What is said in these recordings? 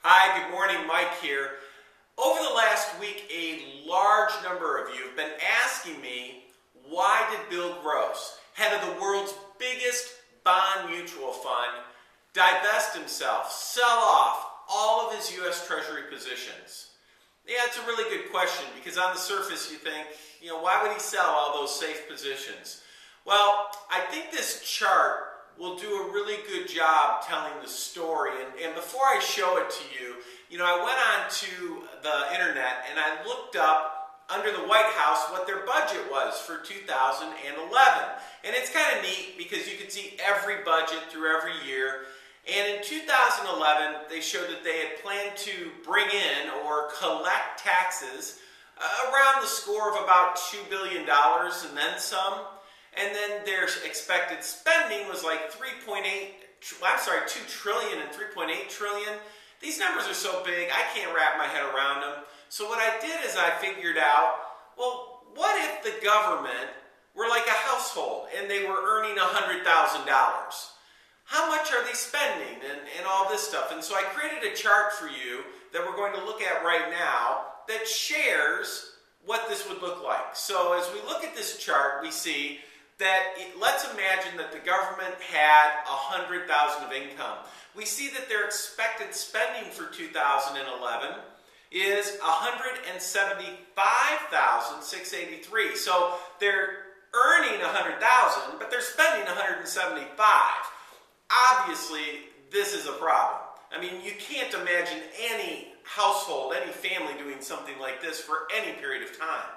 Hi, good morning, Mike here. Over the last week, a large number of you have been asking me, why did Bill Gross, head of the world's biggest bond mutual fund, divest himself, sell off all of his U.S. Treasury positions? Yeah, it's a really good question because on the surface you think, why would he sell all those safe positions? Well, I think this chart will do a really good job telling the story. And before I show it to you, I went on to the internet and I looked up under the White House what their budget was for 2011. And it's kind of neat because you can see every budget through every year. And in 2011, they showed that they had planned to bring in or collect taxes around the score of about $2 billion and then some. And then their expected spending was like 2 trillion and 3.8 trillion. These numbers are so big, I can't wrap my head around them. So what I did is I figured out, well, what if the government were like a household and they were earning $100,000? How much are they spending and all this stuff? And so I created a chart for you that we're going to look at right now that shares what this would look like. So as we look at this chart, we see that let's imagine that the government had $100,000 of income. We see that their expected spending for 2011 is $175,683. So they're earning $100,000, but they're spending $175,000. Obviously, this is a problem. I mean, you can't imagine any household, any family doing something like this for any period of time.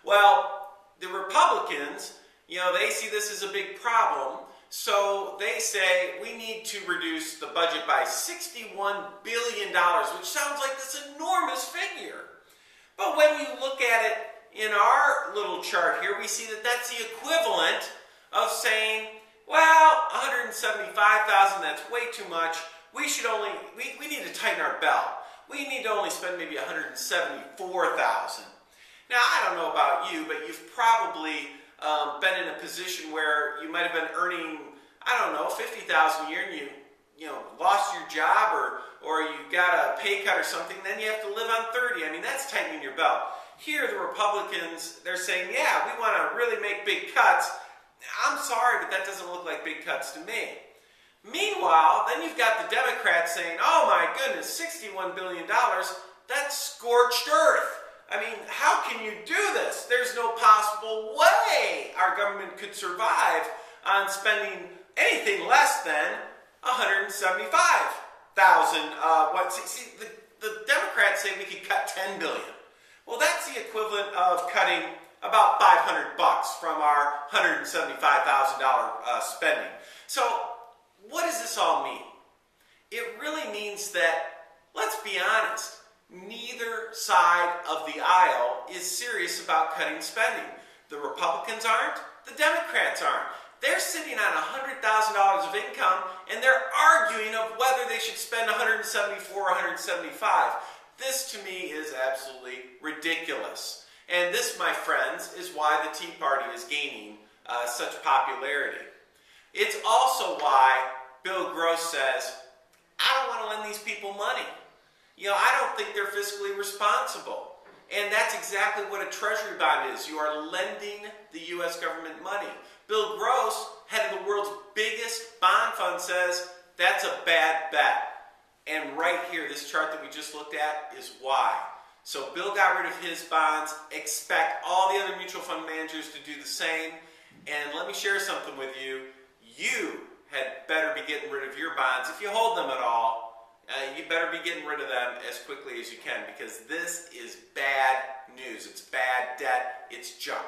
Well, the Republicans, they see this as a big problem, so they say we need to reduce the budget by $61 billion, which sounds like this enormous figure. But when you look at it in our little chart here, we see that that's the equivalent of saying, well, $175,000, that's way too much. We need to tighten our belt. We need to only spend maybe $174,000. Now, I don't know about you, but you've probably been in a position where you might have been earning, $50,000 a year, and you lost your job or you got a pay cut or something, then you have to live on 30. I mean, that's tightening your belt. Here, the Republicans, they're saying, yeah, we want to really make big cuts. I'm sorry, but that doesn't look like big cuts to me. Meanwhile, then you've got the Democrats saying, oh my goodness, $61 billion, that's scorched earth. I mean, how can you do this? There's no possible way our government could survive on spending anything less than $175,000. The Democrats say we could cut $10 billion. Well, that's the equivalent of cutting about $500 from our $175,000 spending. So, what does this all mean? It really means that, let's be honest, neither side of the aisle is serious about cutting spending. The Republicans aren't, the Democrats aren't. They're sitting on $100,000 of income and they're arguing of whether they should spend $174,000 or $175,000. This to me is absolutely ridiculous. And this, my friends, is why the Tea Party is gaining such popularity. It's also why Bill Gross says, I don't want to lend these people money. I don't think they're fiscally responsible. And that's exactly what a treasury bond is. You are lending the U.S. government money. Bill Gross, head of the world's biggest bond fund, says that's a bad bet. And right here, this chart that we just looked at is why. So Bill got rid of his bonds. Expect all the other mutual fund managers to do the same. And let me share something with you. You had better be getting rid of your bonds. If you hold them at all, you better be getting rid of them as quickly as you can, because this is bad news. It's bad debt. It's junk.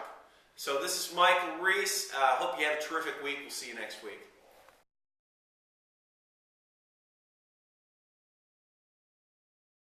So this is Michael Reese. Hope you have a terrific week. We'll see you next week.